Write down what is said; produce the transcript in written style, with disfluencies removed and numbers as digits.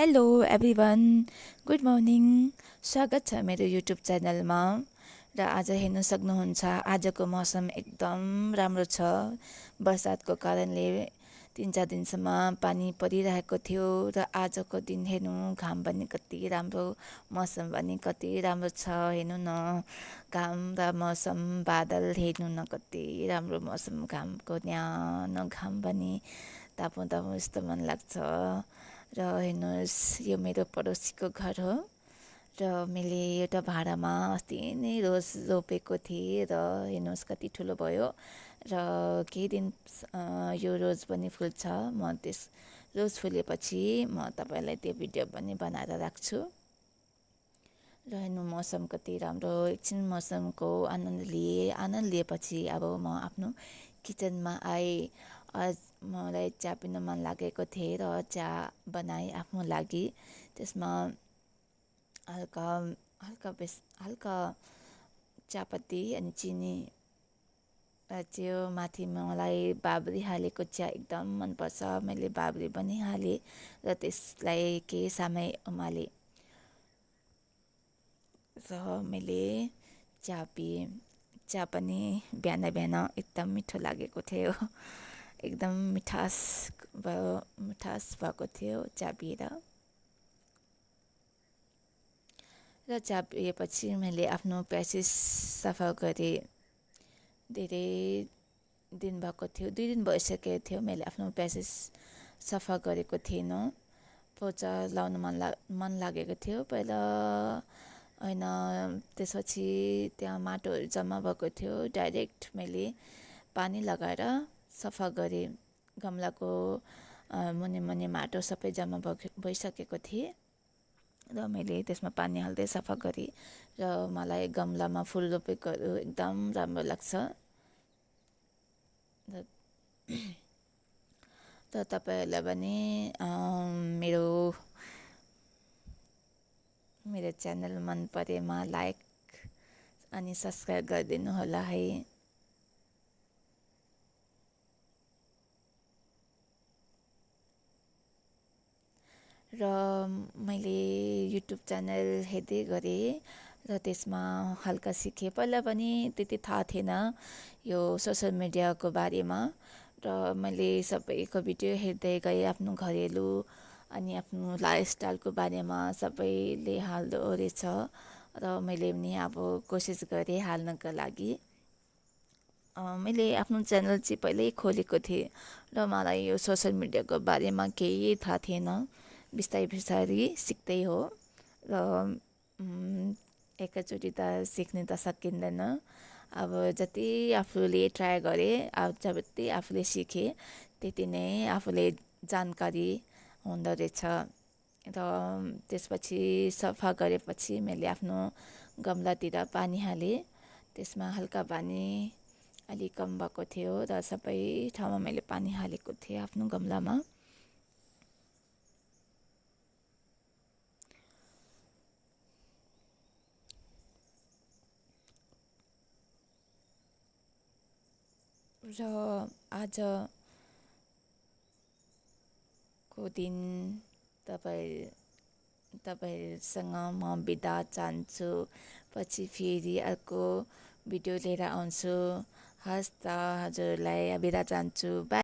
Hello everyone, good morning. स्वागत छ मेरो युट्युब च्यानलमा। र आज हेर्न सक्नुहुन्छ आजको मौसम एकदम राम्रो छ। बर्सातको कारणले 3-4 दिनसम्म पानी परिरहेको थियो र आजको दिन हेर्नु घाम पनि कति राम्रो, मौसम पनि कति राम्रो छ। हेर्नु न, घाम र मौसम, बादल हेर्नु न कति राम्रो मौसम, घामको न्यानो घाम पनि तापौँ तापौँ यस्तो मन लाग्छ। र हेर्नुहोस्, यो मेरो पडोसीको घर हो र मैले एउटा भाँडामा अस्ति नै रोज रोपेको थिएँ र हेर्नुहोस् कति ठुलो भयो। र केही दिन यो रोज पनि फुल्छ। म त्यस रोज फुलेपछि म तपाईँलाई त्यो भिडियो पनि बनाएर राख्छु। र हेर्नु मौसम कति राम्रो, एकछिन मौसमको आनन्द लिएपछि अब म आफ्नो किचनमा आएँ। आज मलाई चिया पिउन मन लागेको थिएँ र चिया बनाएँ आफ्नो लागि। त्यसमा हल्का चियापत्ती अनि चिनी राख्यो। माथि मलाई बाबरी हालेको चिया एकदम मनपर्छ। मैले बाबरी पनि हालेँ र त्यसलाई केही समय उमालेँ र मैले चिया पिएँ। चिया पनि बिहान बिहान एकदम मिठो लागेको थियो। एकदम मिठास भएको थियो चिया पिएर। र चिया पिएपछि मैले आफ्नो प्यासेज सफा गरेँ। धेरै दिन भएको थियो, 2 दिन भइसकेको थियो मैले आफ्नो प्यासेज सफा गरेको थिएन। पोचा लाउन मन लागेको थियो पहिला होइन। त्यसपछि त्यहाँ माटोहरू जम्मा भएको थियो। डाइरेक्ट मैले पानी लगाएर सफा गरेँ। गमलाको मुनि माटो सबै जम्मा भइसकेको थिएँ र मैले त्यसमा पानी हाल्दै सफा गरेँ। र मलाई गमलामा फुल रोपेकोहरू एकदम राम्रो लाग्छ। र तपाईँहरूलाई पनि मेरो च्यानल मन परेमा लाइक अनि सब्सक्राइब गरिदिनु होला है। र मैले युट्युब च्यानल हेर्दै गरेँ र त्यसमा हल्का सिकेँ। पहिला पनि त्यति थाहा थिएन यो सोसल मिडियाको बारेमा। र मैले सबैको भिडियो हेर्दै गएँ। आफ्नो घरेलु अनि आफ्नो लाइफस्टाइलको बारेमा सबैले हाल्दो रहेछ र मैले पनि अब कोसिस गरेँ हाल्नको लागि। मैले आफ्नो च्यानल चाहिँ पहिल्यै खोलेको थिएँ र मलाई यो सोसल मिडियाको बारेमा केही थाहा थिएन। बिस्तारै सिक्दै हो र एकैचोटि त सिक्ने त सकिँदैन। अब जति आफूले ट्राई गरेँ, जति आफूले सिकेँ त्यति नै आफूले जानकारी हुँदो रहेछ। र त्यसपछि सफा गरेपछि मैले आफ्नो गमलातिर पानी हालेँ। त्यसमा हल्का पानी अलिक कम भएको थियो र सबै ठाउँमा मैले पानी हालेको थिएँ आफ्नो गमलामा। र आजको दिन तपाईँहरूसँग म बिदा चाहन्छु। पछि फेरि अर्को भिडियो लिएर आउँछु। हस् त, हजुरलाई बिदा चाहन्छु। बाई।